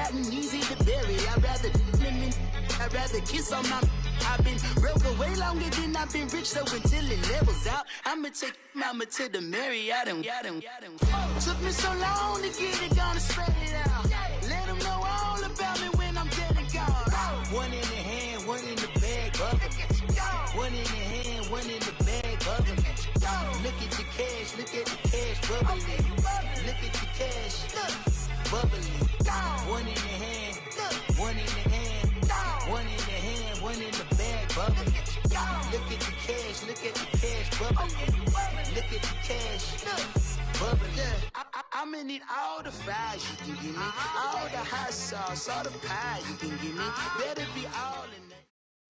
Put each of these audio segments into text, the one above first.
rotten, easy to bury. I'd rather kiss on my. I've been broke way longer than I've been rich, so until it levels out, I'ma take mama to the Marriott and took me so long to get it, gonna spread it out. Let them know all about me when I'm dead and gone. One in the hand, one in the bag, bubbling. One in the hand, one in the bag, bubbling. Look at the cash, bubbling. Look at the cash, bubbling. One in the hand, one in the hand, one in the hand, one in the bag, bubbling. Look at the cash, bubbling. Look at the cash, bubbling. I'ma need all the fries you can give me, all the hot sauce, all the pie you can give me. Better be all in that.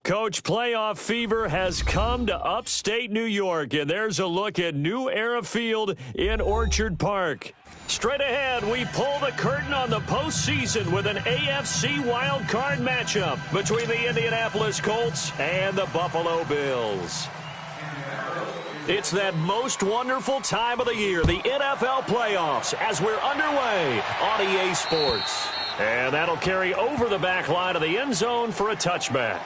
Coach, playoff fever has come to upstate New York, and there's a look at New Era Field in Orchard Park. Straight ahead, we pull the curtain on the postseason with an AFC wildcard matchup between the Indianapolis Colts and the Buffalo Bills. It's that most wonderful time of the year, the NFL playoffs, as we're underway on EA Sports. And that'll carry over the back line of the end zone for a touchback.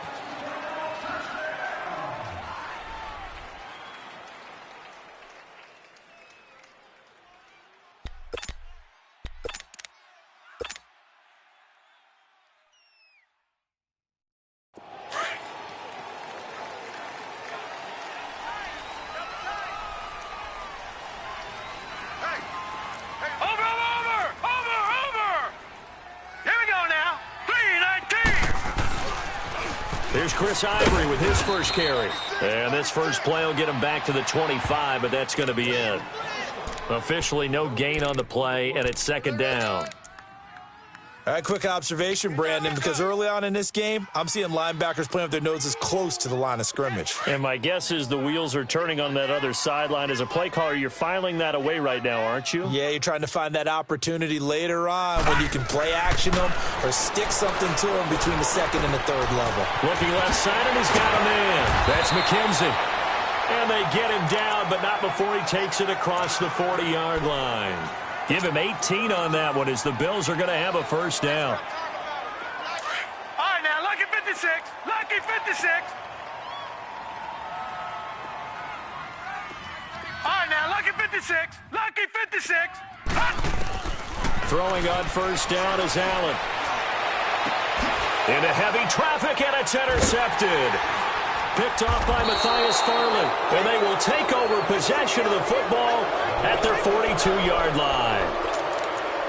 Here's Chris Ivory with his first carry. And this first play will get him back to the 25, but that's going to be it. Officially no gain on the play, and it's second down. All right, quick observation, Brandon, because early on in this game, I'm seeing linebackers playing with their noses close to the line of scrimmage. And my guess is the wheels are turning on that other sideline. As a play caller, you're filing that away right now, aren't you? Yeah, you're trying to find that opportunity later on when you can play action them or stick something to them between the second and the third level. Looking left side, and he's got him in. That's McKenzie. And they get him down, but not before he takes it across the 40-yard line. Give him 18 on that one as the Bills are going to have a first down. All right, now, lucky 56. Lucky 56. All right, now, lucky 56. Lucky 56. Throwing on first down is Allen. Into heavy traffic, and it's intercepted. Picked off by Matthias Farley, and they will take over possession of the football at their 42-yard line.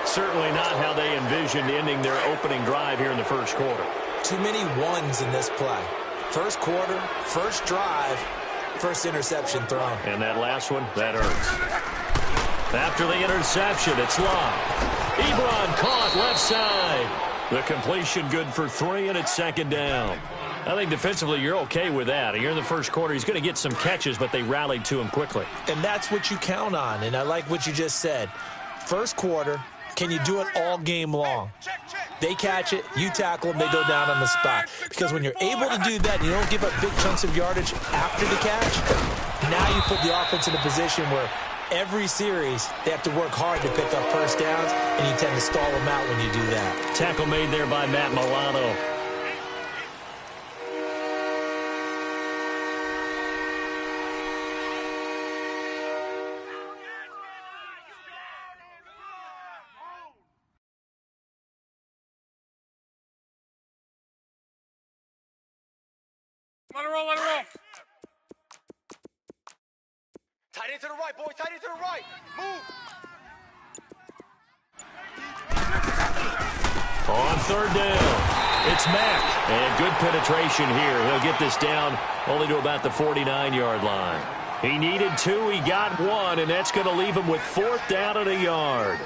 Certainly not how they envisioned ending their opening drive here in the first quarter. Too many ones in this play. First quarter, first drive, first interception thrown. And that last one, that hurts. After the interception, it's Locke. Ebron caught left side. The completion good for 3, and it's second down. I think defensively you're okay with that. You're in the first quarter. He's going to get some catches, but they rallied to him quickly. And that's what you count on, and I like what you just said. First quarter, can you do it all game long? They catch it, you tackle them, they go down on the spot. Because when you're able to do that and you don't give up big chunks of yardage after the catch, now you put the offense in a position where every series they have to work hard to pick up first downs, and you tend to stall them out when you do that. Tackle made there by Matt Milano. Let it roll, let it roll. Tight end to the right, boys. Tight end to the right. Move. On third down, it's Mack. And good penetration here. He'll get this down only to about the 49-yard line. He needed 2, he got 1, and that's going to leave him with 4th down and a yard.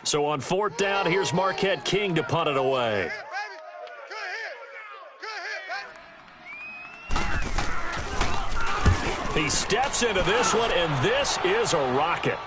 So on 4th down, here's Marquette King to punt it away. He steps into this one, and this is a rocket.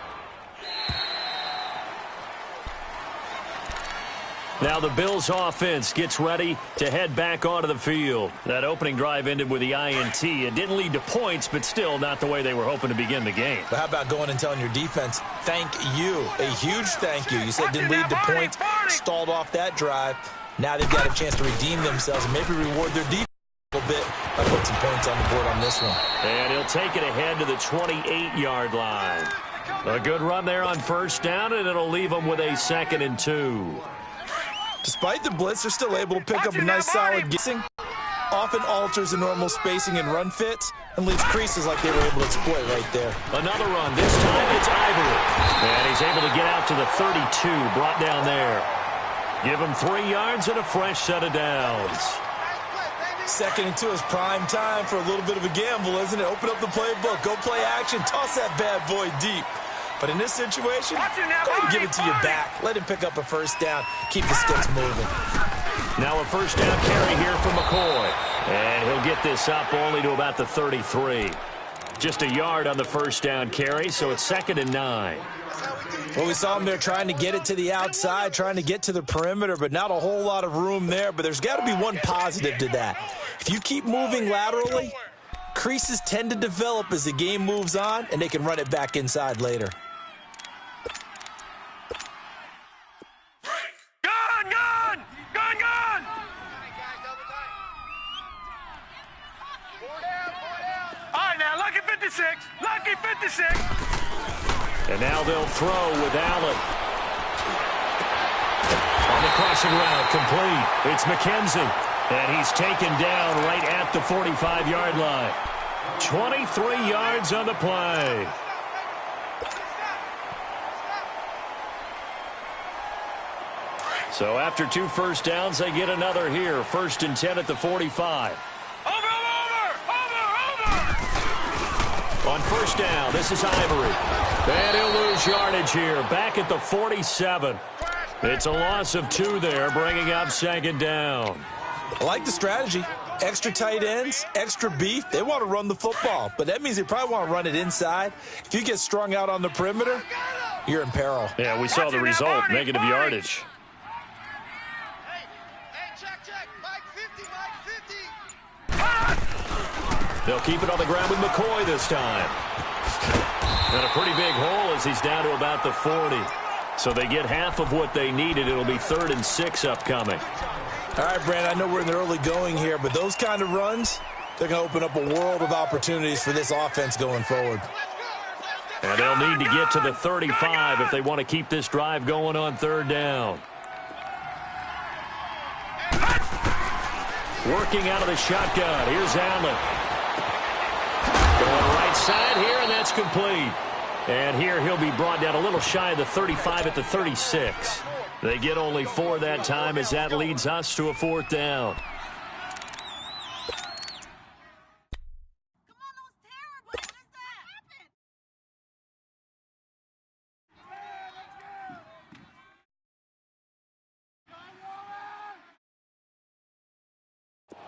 Now the Bills offense gets ready to head back onto the field. That opening drive ended with the INT. It didn't lead to points, but still not the way they were hoping to begin the game. But how about going and telling your defense, thank you, a huge thank you. You said didn't lead to points, stalled off that drive. Now they've got a chance to redeem themselves and maybe reward their defense a little bit by putting some points on the board on this one. And he'll take it ahead to the 28-yard line. A good run there on first down, and it'll leave them with a 2nd and 2. Despite the blitz, they're still able to pick up a nice solid guessing. Often alters the normal spacing and run fits and leaves creases like they were able to exploit right there. Another run. This time it's Ivory. And he's able to get out to the 32, brought down there. Give him 3 yards and a fresh set of downs. 2nd and 2 is prime time for a little bit of a gamble, isn't it? Open up the playbook, go play action, toss that bad boy deep. But in this situation, go ahead and give it to your back. Let him pick up a first down. Keep the sticks moving. Now a first down carry here from McCoy. And he'll get this up only to about the 33. Just a yard on the first down carry, so it's 2nd and 9. Well, we saw him there trying to get it to the outside, trying to get to the perimeter, but not a whole lot of room there. But there's got to be one positive to that. If you keep moving laterally, creases tend to develop as the game moves on, and they can run it back inside later. Lucky 56. And now they'll throw with Allen. On the crossing route, complete. It's McKenzie. And he's taken down right at the 45-yard line. 23 yards on the play. So after 2 first downs, they get another here. 1st and 10 at the 45. On first down, this is Ivory. And he'll lose yardage here. Back at the 47. It's a loss of 2 there, bringing up 2nd down. I like the strategy. Extra tight ends, extra beef. They want to run the football, but that means they probably want to run it inside. If you get strung out on the perimeter, you're in peril. Yeah, we saw the result, negative yardage. They'll keep it on the ground with McCoy this time. And a pretty big hole as he's down to about the 40. So they get half of what they needed. It'll be 3rd and 6 upcoming. All right, Brandon, I know we're in the early going here, but those kind of runs, they're going to open up a world of opportunities for this offense going forward. And they'll need to get to the 35 if they want to keep this drive going on 3rd down. Working out of the shotgun. Here's Allen. Going right side here, and that's complete. And here he'll be brought down a little shy of the 35 at the 36. They get only 4 that time as that leads us to a 4th down.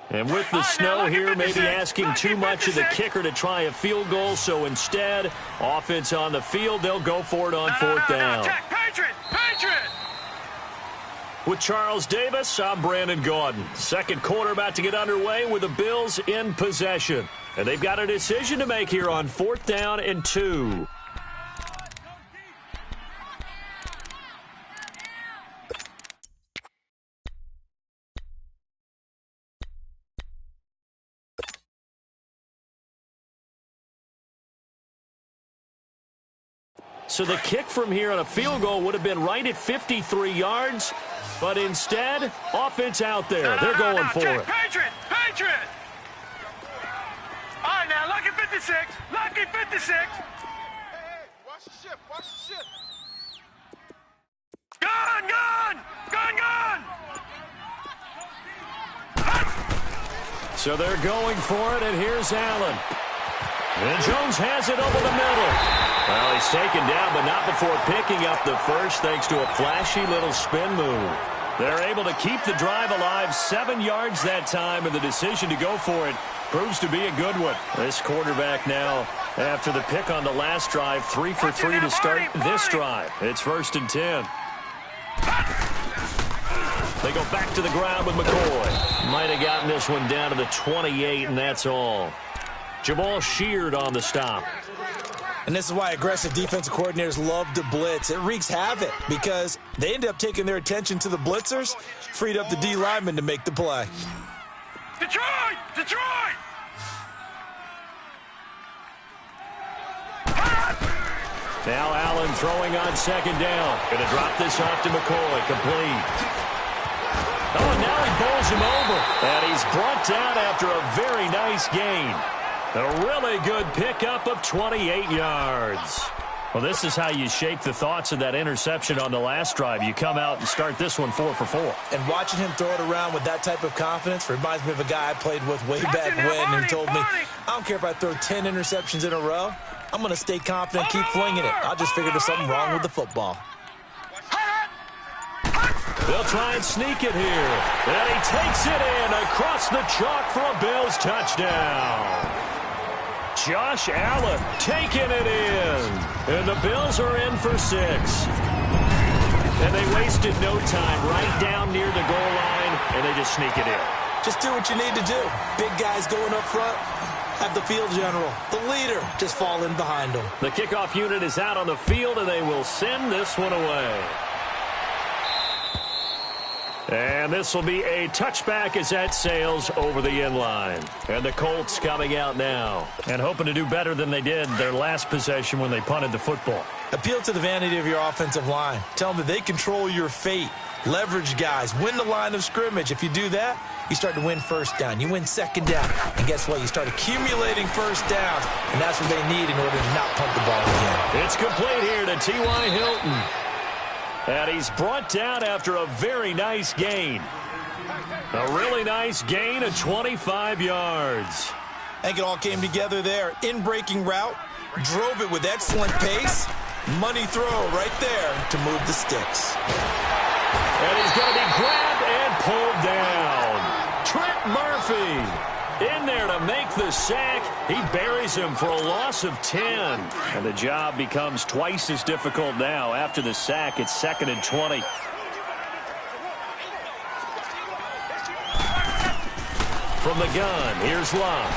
And with the snow here, maybe asking too much of the kicker to try a field goal. So instead, offense on the field, they'll go for it on 4th down. Patriot! With Charles Davis, I'm Brandon Gaudin. 2nd quarter about to get underway with the Bills in possession. And they've got a decision to make here on 4th down and 2. So the kick from here on a field goal would have been right at 53 yards. But instead, offense out there. They're going for it. Patriot! All right, now, lucky 56. Lucky 56. Hey, watch the ship. Gun! So they're going for it, and here's Allen. And Jones has it over the middle. Well, he's taken down, but not before picking up the first, thanks to a flashy little spin move. They're able to keep the drive alive, 7 yards that time, and the decision to go for it proves to be a good one. This quarterback now, after the pick on the last drive, 3 for 3 to start this drive. It's 1st and 10. They go back to the ground with McCoy. Might have gotten this one down to the 28, and that's all. Jamal Sheard on the stop. And this is why aggressive defensive coordinators love to blitz. It wreaks havoc because they end up taking their attention to the blitzers, freed up the D lineman to make the play. Detroit! Detroit! Now Allen throwing on second down. Going to drop this off to McCoy. Complete. Oh, and now he bowls him over. And he's brought down after a very nice gain. A really good pickup of 28 yards. Well, this is how you shape the thoughts of that interception on the last drive. You come out and start this one 4 for 4. And watching him throw it around with that type of confidence reminds me of a guy I played with way back when who told me, I don't care if I throw 10 interceptions in a row. I'm going to stay confident, keep flinging it. I just figured there's something wrong with the football. They'll try and sneak it here. And he takes it in across the chalk for a Bills touchdown. Josh Allen taking it in. And the Bills are in for 6. And they wasted no time right down near the goal line, and they just sneak it in. Just do what you need to do. Big guys going up front. Have the field general, the leader, just fall in behind them. The kickoff unit is out on the field, and they will send this one away. And this will be a touchback as that sails over the end line. And the Colts coming out now and hoping to do better than they did their last possession when they punted the football. Appeal to the vanity of your offensive line. Tell them that they control your fate. Leverage guys. Win the line of scrimmage. If you do that, you start to win first down. You win second down. And guess what? You start accumulating first downs. And that's what they need in order to not punt the ball again. It's complete here to T.Y. Hilton. And he's brought down after a very nice gain. A really nice gain of 25 yards. I think it all came together there. In-breaking route. Drove it with excellent pace. Money throw right there to move the sticks. And he's going to be grabbed and pulled down. Trent Murphy in there to make the sack. He buries him for a loss of 10. And the job becomes twice as difficult now. After the sack, it's 2nd and 20. From the gun, here's Love.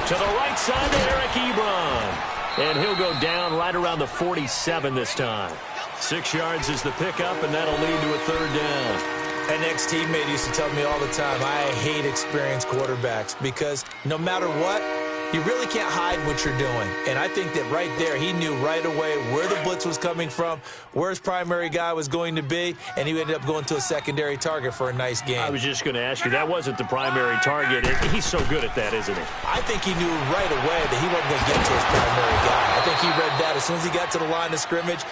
To the right side to Eric Ebron. And he'll go down right around the 47 this time. 6 yards is the pickup, and that'll lead to a 3rd down. An ex-teammate used to tell me all the time, I hate experienced quarterbacks because no matter what, you really can't hide what you're doing. And I think that right there, he knew right away where the blitz was coming from, where his primary guy was going to be, and he ended up going to a secondary target for a nice game. I was just going to ask you, that wasn't the primary target. He's so good at that, isn't he? I think he knew right away that he wasn't going to get to his primary guy. I think he read that as soon as he got to the line of scrimmage,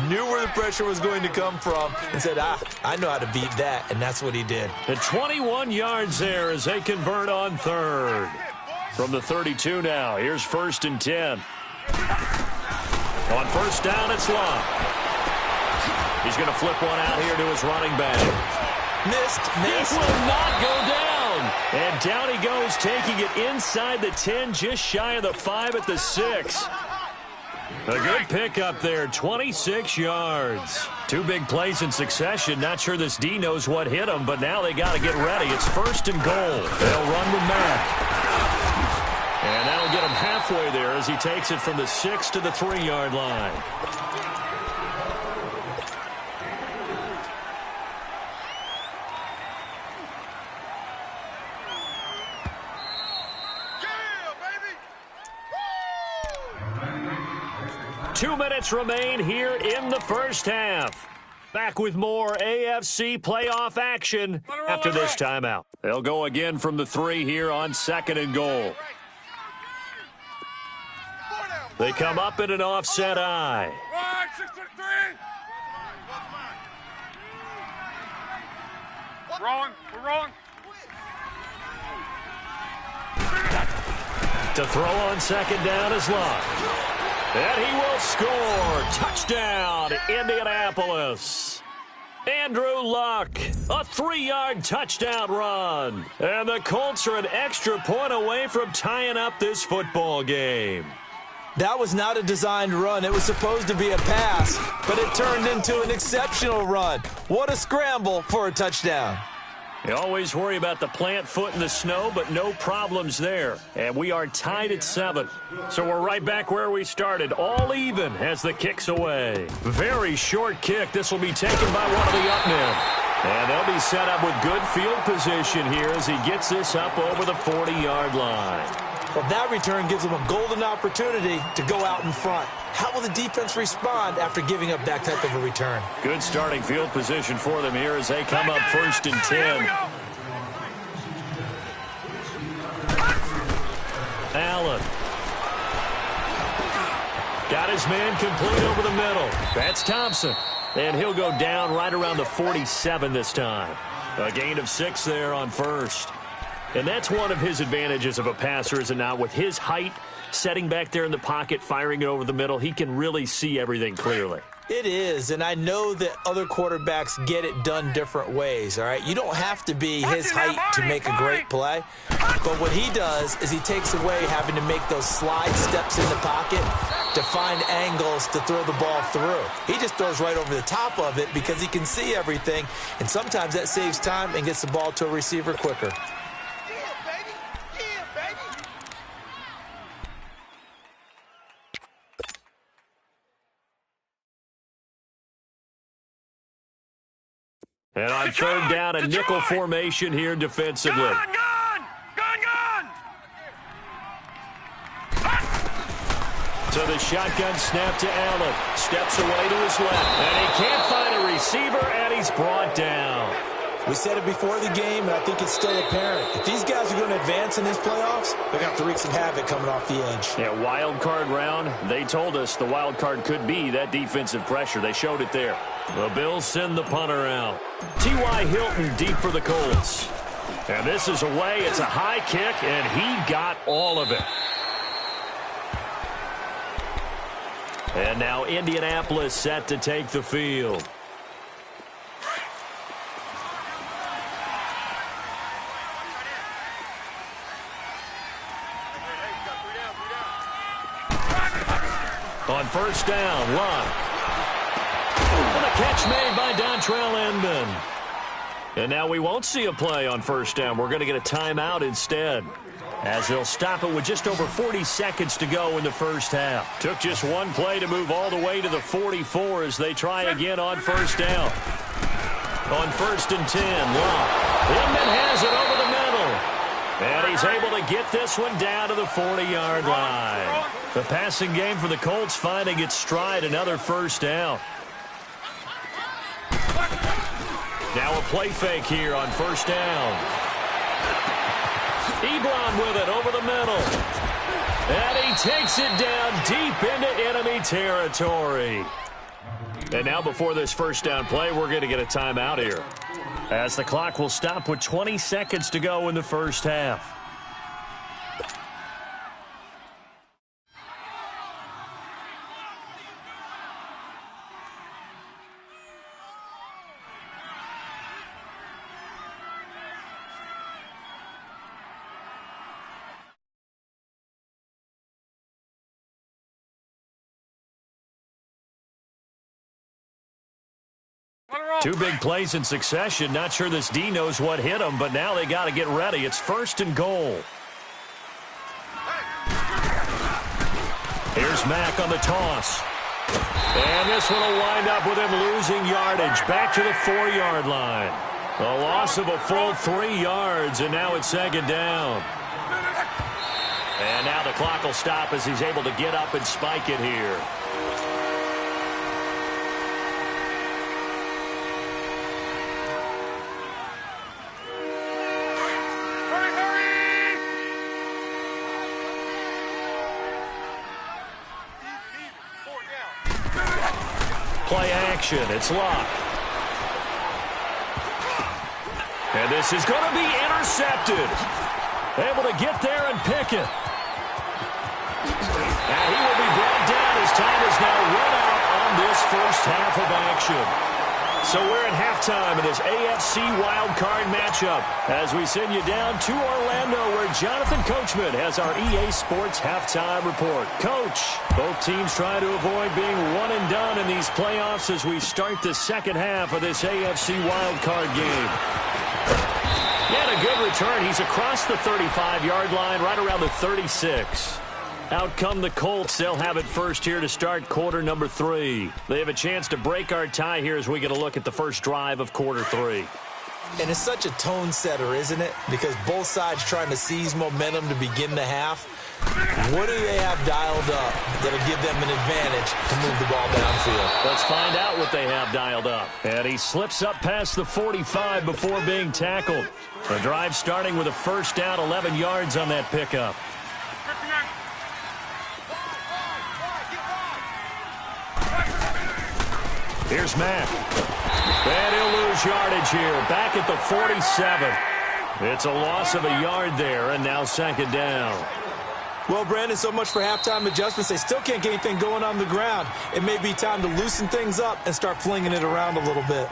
knew where the pressure was going to come from, and said, I know how to beat that, and that's what he did. And 21 yards there as they convert on 3rd. From the 32 now, here's 1st and 10. On 1st down, it's Love. He's going to flip one out here to his running back. Missed. This will not go down. And down he goes, taking it inside the 10, just shy of the 5 at the 6. A good pickup there, 26 yards. 2 big plays in succession. Not sure this D knows what hit him, but now they got to get ready. It's 1st and goal. They'll run with Mack. And that'll get him halfway there as he takes it from the 6 to the 3-yard line. Yeah, baby. 2 minutes remain here in the first half. Back with more AFC playoff action after this timeout. They'll go again from the 3 here on 2nd and goal. They come up in an offset eye. Right, 6-3. Wrong. We're wrong. To throw on 2nd down is Love. And he will score. Touchdown, Indianapolis. Andrew Luck, a 3-yard touchdown run. And the Colts are an extra point away from tying up this football game. That was not a designed run. It was supposed to be a pass, but it turned into an exceptional run. What a scramble for a touchdown. You always worry about the plant foot in the snow, but no problems there. And we are tied at 7. So we're right back where we started, all even as the kick's away. Very short kick. This will be taken by one of the up men. And they'll be set up with good field position here as he gets this up over the 40-yard line. Well, that return gives them a golden opportunity to go out in front. How will the defense respond after giving up that type of a return? Good starting field position for them here as they come up 1st and 10. Allen. Got his man complete over the middle. That's Thompson. And he'll go down right around the 47 this time. A gain of 6 there on 1st. And that's one of his advantages of a passer, is it not? With his height, setting back there in the pocket, firing it over the middle, he can really see everything clearly. It is, and I know that other quarterbacks get it done different ways, all right? You don't have to be his height to make a great play, but what he does is he takes away having to make those slide steps in the pocket to find angles to throw the ball through. He just throws right over the top of it because he can see everything, and sometimes that saves time and gets the ball to a receiver quicker. And on 3rd down, a nickel formation here defensively. Gun! So the shotgun snap to Allen. Steps away to his left. And he can't find a receiver, and he's brought down. We said it before the game, and I think it's still apparent. If these guys are going to advance in these playoffs, they're going to have to wreak some havoc coming off the edge. Yeah, wild card round. They told us the wild card could be that defensive pressure. They showed it there. The Bills send the punter out. T.Y. Hilton deep for the Colts. And this is away. It's a high kick, and he got all of it. And now Indianapolis set to take the field. On 1st down, Locke. And a catch made by Dontrell Inman. And now we won't see a play on 1st down. We're going to get a timeout instead, as they'll stop it with just over 40 seconds to go in the 1st half. Took just one play to move all the way to the 44 as they try again on 1st down. On 1st and 10, Locke. Inman has it over the middle. And he's able to get this one down to the 40-yard line. The passing game for the Colts finding its stride, another 1st down. Now a play fake here on 1st down. Ebron with it over the middle. And he takes it down deep into enemy territory. And now before this 1st down play, we're going to get a timeout here, as the clock will stop with 20 seconds to go in the 1st half. Two big plays in succession. Not sure this D knows what hit him, but now they got to get ready. It's 1st and goal. Here's Mack on the toss. And this one will wind up with him losing yardage back to the 4-yard line. A loss of a full 3 yards, and now it's 2nd down. And now the clock will stop as he's able to get up and spike it here. Play action. It's Locke. And this is going to be intercepted. Able to get there and pick it. And he will be brought down as time is now run out on this 1st half of action. So we're at halftime in this AFC wildcard matchup as we send you down to Orlando where Jonathan Coachman has our EA Sports halftime report. Coach, both teams trying to avoid being one and done in these playoffs as we start the second half of this AFC wildcard game. And a good return. He's across the 35-yard line, right around the 36. Out come the Colts. They'll have it first here to start quarter number 3. They have a chance to break our tie here as we get a look at the first drive of quarter 3. And it's such a tone setter, isn't it? Because both sides trying to seize momentum to begin the half. What do they have dialed up that'll give them an advantage to move the ball downfield? Let's find out what they have dialed up. And he slips up past the 45 before being tackled. The drive starting with a first down, 11 yards on that pickup. Here's Mack. And he'll lose yardage here. Back at the 47. It's a loss of a yard there, and now second down. Well, Brandon, so much for halftime adjustments. They still can't get anything going on the ground. It may be time to loosen things up and start flinging it around a little bit.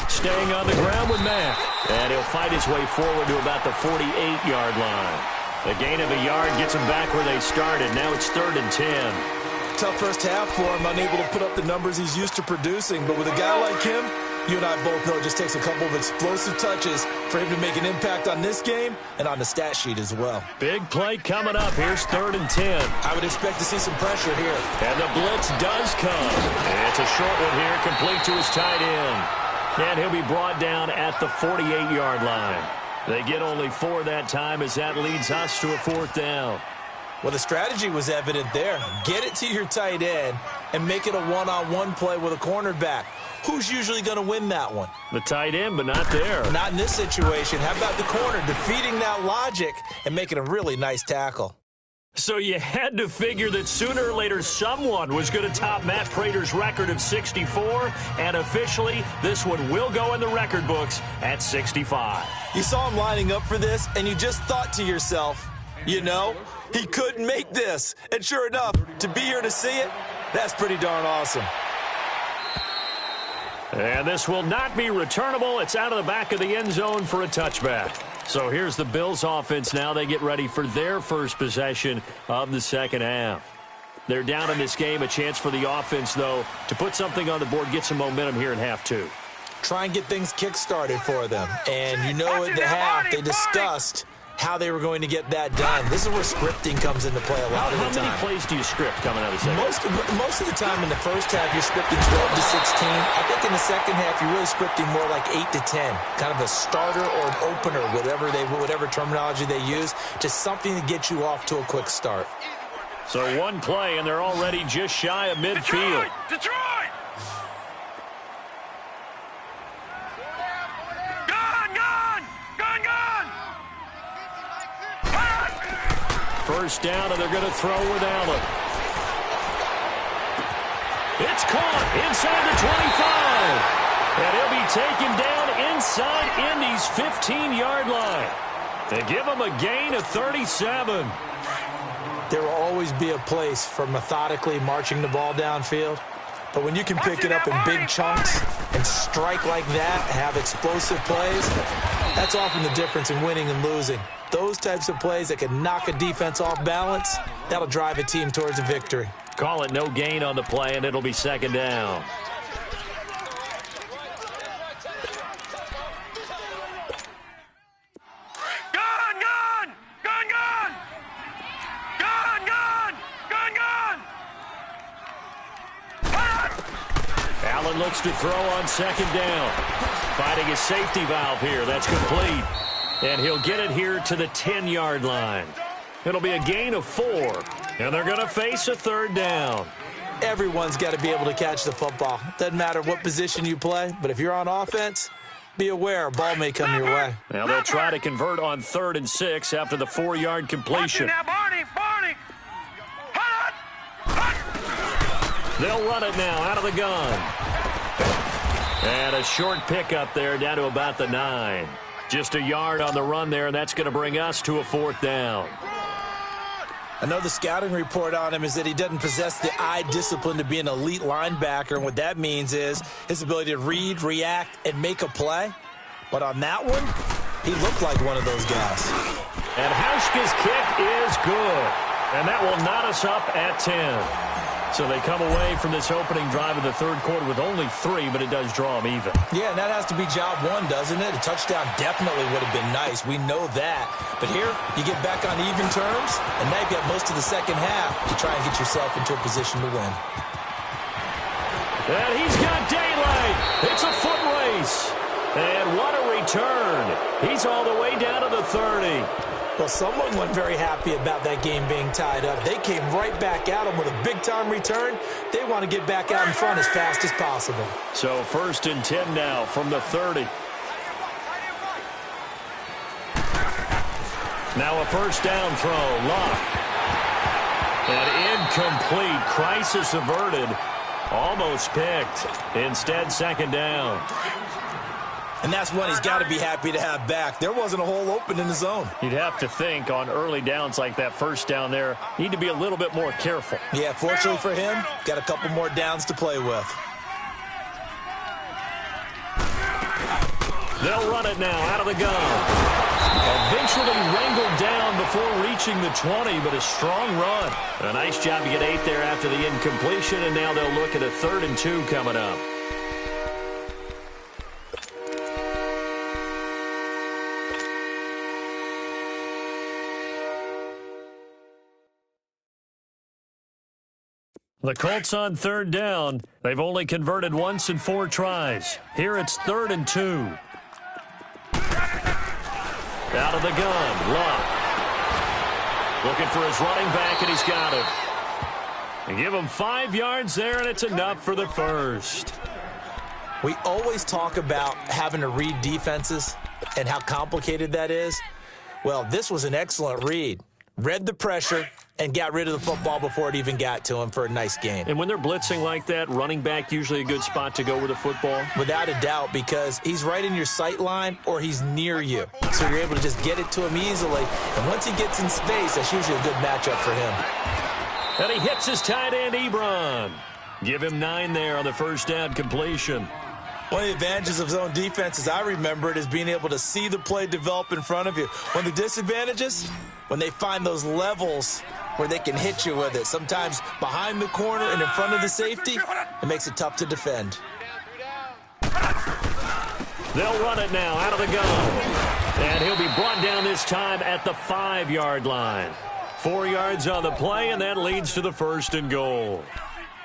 Staying on the ground with Mack. And he'll fight his way forward to about the 48-yard line. A gain of a yard gets him back where they started. Now it's 3rd and 10. Tough first half for him, unable to put up the numbers he's used to producing. But with a guy like him, you and I both know it just takes a couple of explosive touches for him to make an impact on this game and on the stat sheet as well. Big play coming up. Here's 3rd and 10. I would expect to see some pressure here. And the blitz does come. It's a short one here, complete to his tight end. And he'll be brought down at the 48-yard line. They get only 4 that time as that leads us to a 4th down. Well, the strategy was evident there. Get it to your tight end and make it a one-on-one play with a cornerback. Who's usually going to win that one? The tight end, but not there. Not in this situation. How about the corner defeating that logic and making a really nice tackle? So you had to figure that sooner or later someone was going to top Matt Prater's record of 64, and officially this one will go in the record books at 65. You saw him lining up for this, and you just thought to yourself, you know, he couldn't make this. And sure enough, to be here to see it, that's pretty darn awesome. And this will not be returnable. It's out of the back of the end zone for a touchback. So here's the Bills offense now. They get ready for their first possession of the second half. They're down in this game. A chance for the offense, though, to put something on the board, get some momentum here in half 2. Try and get things kick-started for them. And you know at the half, they discussed how they were going to get that done. This is where scripting comes into play a lot of the time. How many plays do you script coming out of the second half? Most of the time in the first half, you're scripting 12 to 16. I think in the second half, you're really scripting more like 8 to 10. Kind of a starter or an opener, whatever terminology they use. Just something to get you off to a quick start. So one play, and they're already just shy of midfield. Detroit! First down, and they're going to throw with Allen. It's caught inside the 25. And he'll be taken down inside Indy's 15-yard line. They give him a gain of 37. There will always be a place for methodically marching the ball downfield. But when you can pick it up in big chunks and strike like that, have explosive plays, that's often the difference in winning and losing. Those types of plays that can knock a defense off balance, that'll drive a team towards a victory. Call it no gain on the play, and it'll be second down. Allen looks to throw on second down. Finding his safety valve here. That's complete. And he'll get it here to the 10-yard line. It'll be a gain of 4. And they're going to face a third down. Everyone's got to be able to catch the football. Doesn't matter what position you play, but if you're on offense, be aware a ball may come your way. Now they'll try to convert on 3rd and 6 after the 4-yard completion. Now, Barney! They'll run it now out of the gun. And a short pickup there down to about the 9. Just a yard on the run there, and that's going to bring us to a 4th down. I know the scouting report on him is that he doesn't possess the eye discipline to be an elite linebacker, and what that means is his ability to read, react, and make a play. But on that one, he looked like one of those guys. And Hauschka's kick is good, and that will knot us up at 10. So they come away from this opening drive of the third quarter with only 3, but it does draw them even. Yeah, and that has to be job one, doesn't it? A touchdown definitely would have been nice. We know that. But here, you get back on even terms, and now you've got most of the second half to try and get yourself into a position to win. And he's got daylight. It's a foot race. And what a return. He's all the way down to the 30. Well, someone wasn't very happy about that game being tied up. They came right back at him with a big-time return. They want to get back out in front as fast as possible. So 1st and 10 now from the 30. Now a first down throw. Luck. An incomplete. Crisis averted. Almost picked. Instead, 2nd down. And that's one he's got to be happy to have back. There wasn't a hole open in the zone. You'd have to think on early downs like that first down there, need to be a little bit more careful. Yeah, fortunately for him, got a couple more downs to play with. They'll run it now out of the gun. Eventually wrangled down before reaching the 20, but a strong run. A nice job to get 8 there after the incompletion, and now they'll look at a 3rd and 2 coming up. The Colts on 3rd down. They've only converted once in 4 tries. Here it's 3rd and 2. Out of the gun, Luck. Looking for his running back, and he's got it. And give him 5 yards there, and it's enough for the first. We always talk about having to read defenses and how complicated that is. Well, this was an excellent read. Read the pressure and got rid of the football before it even got to him for a nice gain. And when they're blitzing like that, running back usually a good spot to go with the football? Without a doubt, because he's right in your sight line or he's near you. So you're able to just get it to him easily. And once he gets in space, that's usually a good matchup for him. And he hits his tight end, Ebron. Give him 9 there on the first down completion. One of the advantages of zone defense, as I remember it, is being able to see the play develop in front of you. One of the disadvantages, when they find those levels where they can hit you with it. Sometimes behind the corner and in front of the safety, it makes it tough to defend. They'll run it now out of the gun. And he'll be brought down this time at the 5-yard line. 4 yards on the play, and that leads to the 1st and goal.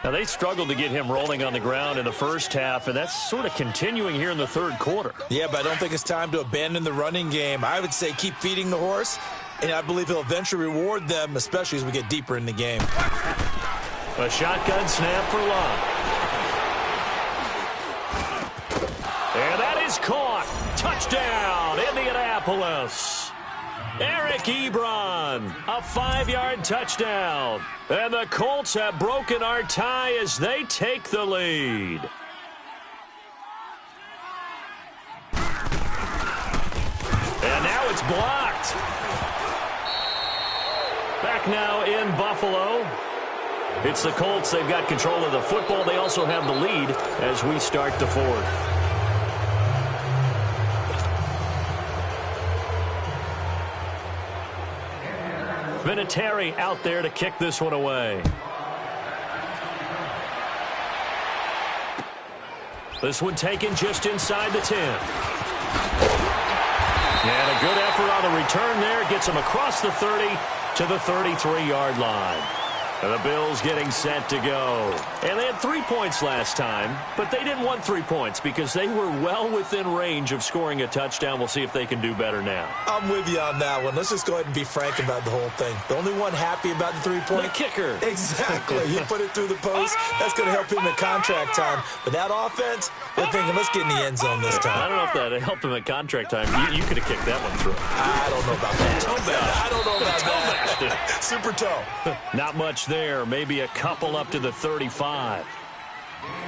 Now, they struggled to get him rolling on the ground in the first half, and that's sort of continuing here in the third quarter. Yeah, but I don't think it's time to abandon the running game. I would say keep feeding the horse, and I believe he'll eventually reward them, especially as we get deeper in the game. A shotgun snap for Luck. And that is caught. Touchdown, Indianapolis. Eric Ebron, a 5-yard touchdown. And the Colts have broken our tie as they take the lead. And now it's blocked. Back now in Buffalo. It's the Colts. They've got control of the football. They also have the lead as we start the fourth. Vinatieri out there to kick this one away. This one taken just inside the 10. And a good effort on the return there. Gets him across the 30 to the 33-yard line. And the Bills getting set to go. And they had 3 points last time, but they didn't want 3 points because they were well within range of scoring a touchdown. We'll see if they can do better now. I'm with you on that one. Let's just go ahead and be frank about the whole thing. The only one happy about the 3-point. The kicker. Exactly. You put it through the post. That's going to help him in contract time. But that offense, they're thinking, let's get in the end zone this time. I don't know if that helped him at contract time. You could have kicked that one through. I don't know about that. I don't know about that. Super toe. Not much there. Maybe a couple up to the 35.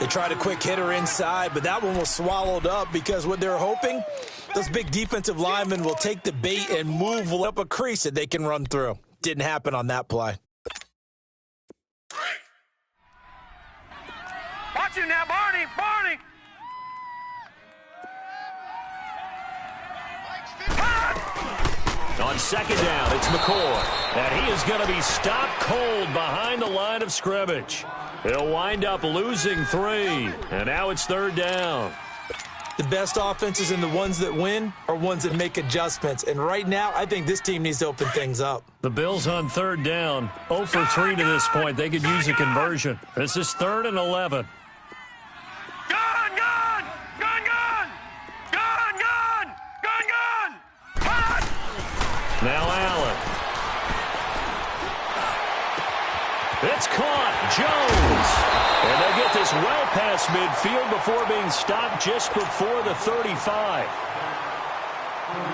They tried a quick hitter inside, but that one was swallowed up because what they're hoping, those big defensive linemen will take the bait and move up a crease that they can run through. Didn't happen on that play. Watch you now, Barney! Barney! On second down, it's McCoy. And he is going to be stopped cold behind the line of scrimmage. He'll wind up losing 3. And now it's third down. The best offenses and the ones that win are ones that make adjustments. And right now, I think this team needs to open things up. The Bills on third down. 0 for 3 to this point. They could use a conversion. This is 3rd and 11. Gun! Gun! Gun! Gun! Gun! Gun! Gun! Gun! Hot! Now Allen. It's caught. Jones. And they get this well past midfield before being stopped just before the 35.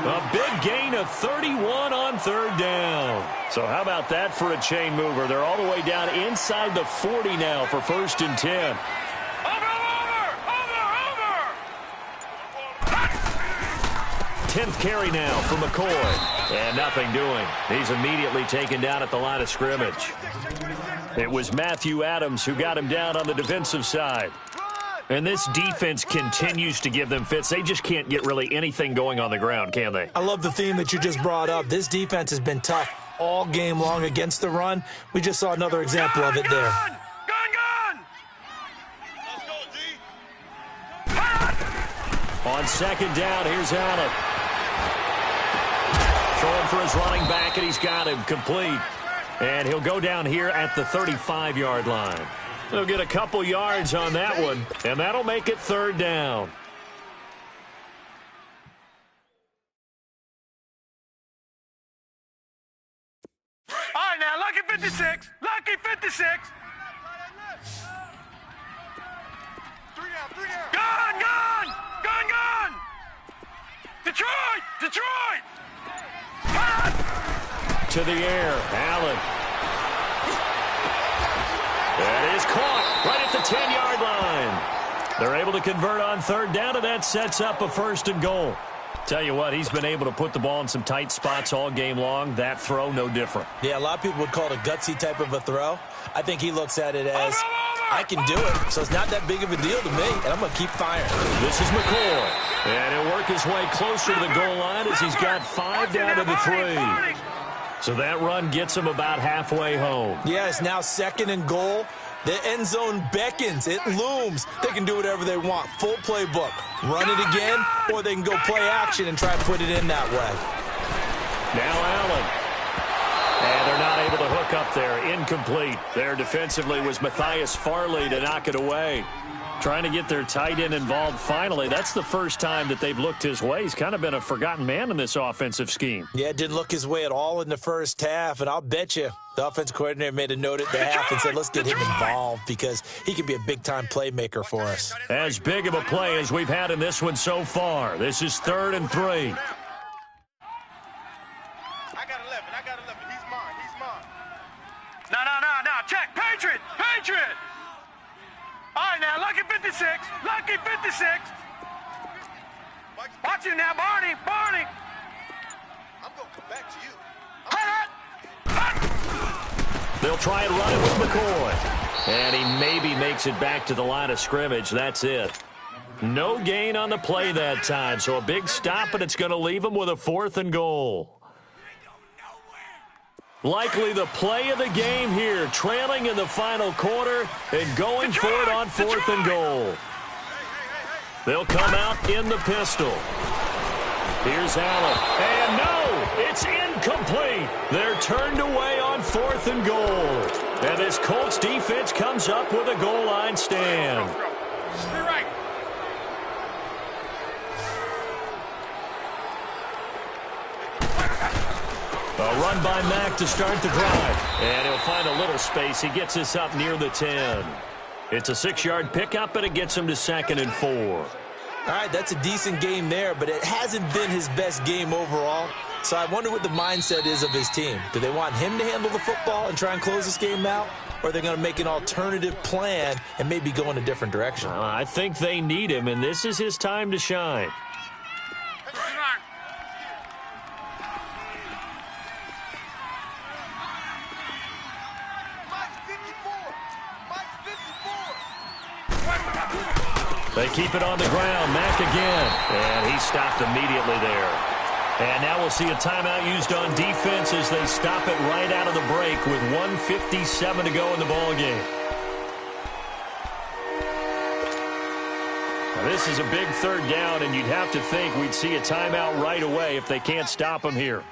A big gain of 31 on third down. So how about that for a chain mover? They're all the way down inside the 40 now for 1st and 10. Over! 10th carry now for McCoy. And nothing doing. He's immediately taken down at the line of scrimmage. It was Matthew Adams who got him down on the defensive side. And this defense continues to give them fits. They just can't get really anything going on the ground, can they? I love the theme that you just brought up. This defense has been tough all game long against the run. We just saw another example of it there. Gun! Gun! Let's go, D! On second down, here's Allen. Throwing for his running back, and he's got him complete. And he'll go down here at the 35-yard line. He'll get a couple yards on that one, and that'll make it third down. All right, now, lucky 56. Lucky 56. 3 down. Gun! Gun! Gun! Gun! Detroit! Detroit! Hot! To the air, Allen. That is caught right at the 10-yard line. They're able to convert on third down, and that sets up a 1st and goal. Tell you what, he's been able to put the ball in some tight spots all game long. That throw, no different. Yeah, a lot of people would call it a gutsy type of a throw. I think he looks at it as, I can do it, so it's not that big of a deal to me, and I'm going to keep firing. This is McCoy, and he'll work his way closer to the goal line as he's got 5 down to the 3. So that run gets him about halfway home. Yeah, it's now 2nd and goal. The end zone beckons. It looms. They can do whatever they want. Full playbook. Run it again, or they can go play action and try to put it in that way. Now Allen. And they're not able to hook up there. Incomplete. There defensively was Matthias Farley to knock it away. Trying to get their tight end involved finally. That's the first time that they've looked his way. He's kind of been a forgotten man in this offensive scheme. Yeah, didn't look his way at all in the first half, and I'll bet you the offensive coordinator made a note at the half and said, let's get him involved because he can be a big-time playmaker for us. As big of a play as we've had in this one so far. This is 3rd and 3. I got 11. He's mine. No. Check. Patriot. All right, now, lucky 56. Lucky 56. Watch you now, Barney. I'm going to come back to you. They'll try and run it with McCoy. And he maybe makes it back to the line of scrimmage. That's it. No gain on the play that time. So a big stop, and it's going to leave him with a 4th and goal. Likely the play of the game here, trailing in the final quarter and going for it on 4th and goal. They'll come out in the pistol. Here's Allen. And no, it's incomplete. They're turned away on 4th and goal. And this Colts defense comes up with a goal line stand. A run by Mack to start the drive. And he'll find a little space. He gets us up near the 10. It's a 6-yard pickup, and it gets him to 2nd and 4. All right, that's a decent game there, but it hasn't been his best game overall. So I wonder what the mindset is of his team. Do they want him to handle the football and try and close this game out? or they're going to make an alternative plan and maybe go in a different direction? I think they need him, and this is his time to shine. They keep it on the ground. Mack again. And he stopped immediately there. And now we'll see a timeout used on defense as they stop it right out of the break with 1:57 to go in the ballgame. Now this is a big third down, and you'd have to think we'd see a timeout right away if they can't stop him here.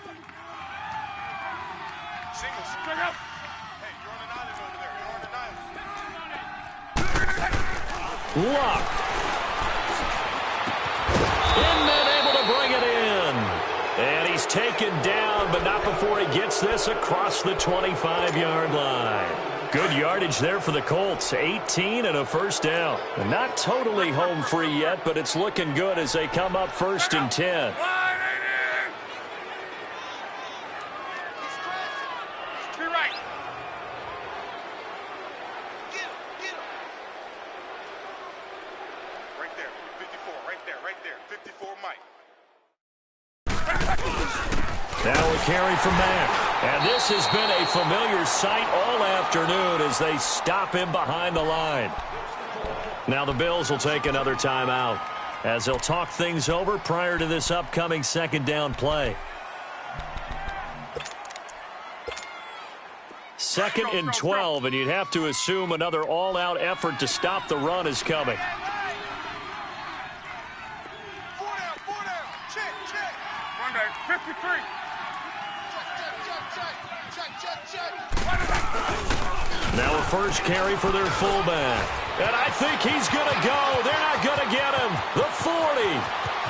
Luck. Able to bring it in. And he's taken down, but not before he gets this across the 25-yard line. Good yardage there for the Colts. 18 and a first down. And not totally home free yet, but it's looking good as they come up 1st and 10. Now a carry from Mack. And this has been a familiar sight all afternoon as they stop him behind the line. Now the Bills will take another timeout as they'll talk things over prior to this upcoming second down play. 2nd and 12, and you'd have to assume another all-out effort to stop the run is coming. Now a first carry for their fullback. And I think he's going to go. They're not going to get him. The 40,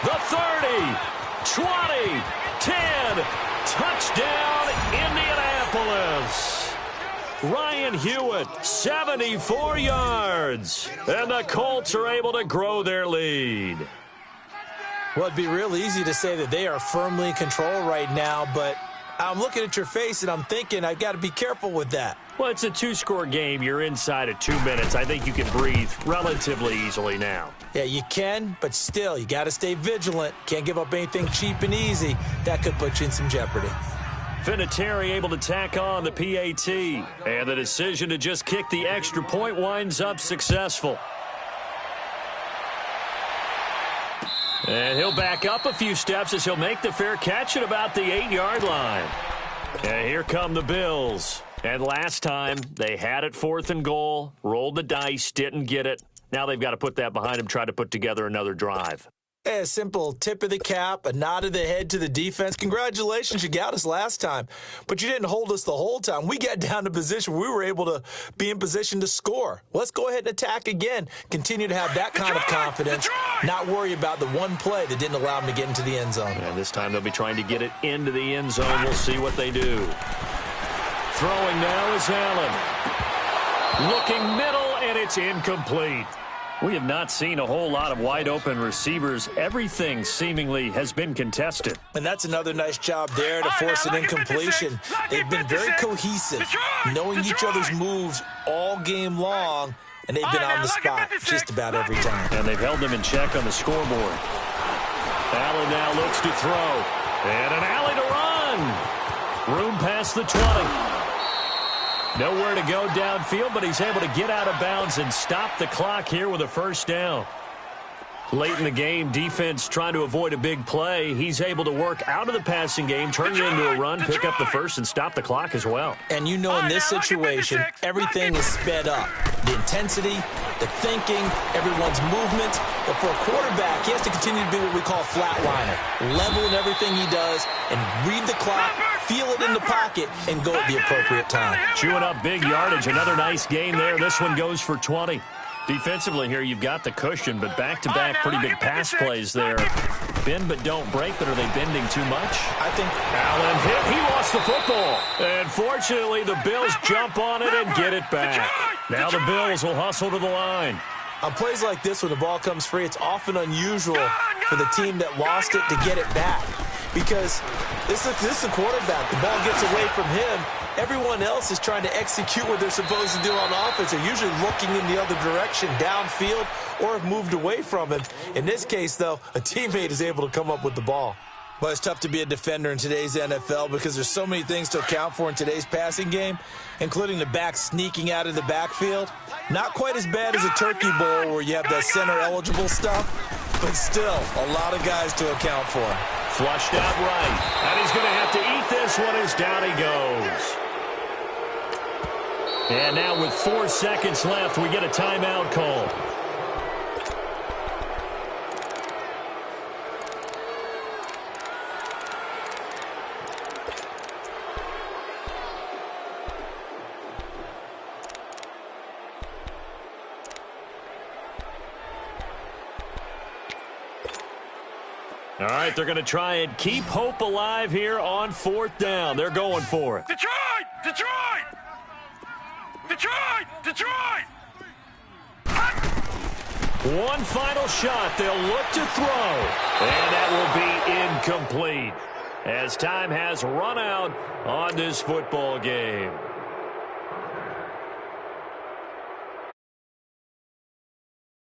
the 30, 20, 10. Touchdown, Indianapolis. Ryan Hewitt, 74 yards. And the Colts are able to grow their lead. Well, it'd be real easy to say that they are firmly in control right now, but I'm looking at your face and I'm thinking I've got to be careful with that. Well, it's a 2-score game. You're inside of 2 minutes. I think you can breathe relatively easily now. Yeah, you can, but still, you got to stay vigilant. Can't give up anything cheap and easy. That could put you in some jeopardy. Vinatieri able to tack on the PAT. And the decision to just kick the extra point winds up successful. And he'll back up a few steps as he'll make the fair catch at about the 8-yard line. And here come the Bills. And last time, they had it 4th and goal, rolled the dice, didn't get it. Now they've got to put that behind them, try to put together another drive. A simple tip of the cap, a nod of the head to the defense. Congratulations, you got us last time. But you didn't hold us the whole time. We got down to position where we were able to be in position to score. Let's go ahead and attack again. Continue to have that kind of confidence. Not worry about the one play that didn't allow them to get into the end zone. And this time they'll be trying to get it into the end zone. We'll see what they do. Throwing now is Allen. Looking middle, and it's incomplete. We have not seen a whole lot of wide-open receivers. Everything seemingly has been contested. And that's another nice job there to force an incompletion. They've been very cohesive, knowing each other's moves all game long, and they've been on the spot just about every time. And they've held them in check on the scoreboard. Allen now looks to throw. And an alley to run. Room past the 20. Nowhere to go downfield, but he's able to get out of bounds and stop the clock here with a first down. Late in the game, defense trying to avoid a big play. He's able to work out of the passing game, turn it into a run, pick up the first, and stop the clock as well. And you know in this situation, everything is sped up. The intensity, the thinking, everyone's movement. But for a quarterback, he has to continue to be what we call a flatliner. Level in everything he does and read the clock, feel it in the pocket, and go at the appropriate time. Chewing up big yardage. Another nice game there. This one goes for 20. Defensively here, you've got the cushion, but back-to-back pretty big pass plays there. Bend but don't break, but are they bending too much? I think Allen hit. He lost the football. And fortunately, the Bills jump on it and get it back. Now the Bills will hustle to the line. On plays like this, when the ball comes free, it's often unusual for the team that lost it to get it back. Because this is a quarterback. The ball gets away from him, everyone else is trying to execute what they're supposed to do on offense. They're usually looking in the other direction, downfield, or have moved away from him. In this case, though, a teammate is able to come up with the ball. Well, it's tough to be a defender in today's NFL because there's so many things to account for in today's passing game, including the back sneaking out of the backfield. Not quite as bad as a turkey bowl where you have that center-eligible stuff, but still a lot of guys to account for. Flushed out right, and he's going to have to eat this one as down he goes. And now with 4 seconds left, we get a timeout call. All right, they're going to try and keep hope alive here on 4th down. They're going for it. Detroit! Detroit! Detroit! Detroit! One final shot. They'll look to throw. And that will be incomplete as time has run out on this football game.